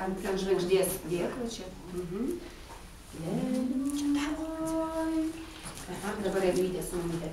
Ant žvaigždės dėklo čia. Dabar Eglytė su mamyte.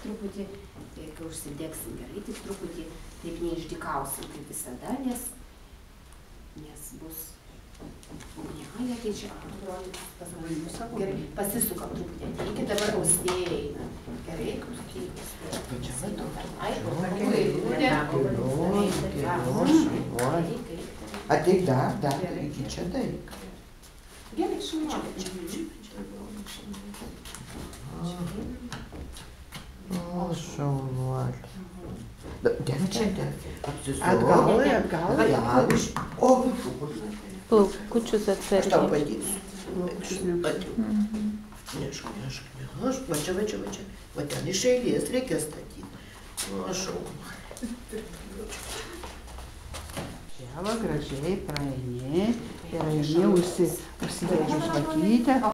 Truputį, kai užsidegsim gerai, tik truputį taip neišdykausim kaip visada, nes bus ugnelė, tai čia gerai, pasisukam truputį, ateikit dabar austėjai eina, gerai, ateik dar, iki čia daik. Gerai, šaučiu. O, šaunuolė. Čia. Atgal. O, plaukučius aš tau atsargiai. padėsiu. Nešk. Va čia. Va ten iš eilės reikia statyti. O, šaunuolė. Čia va gražiai praeini ir eini užsidedi žvakytę.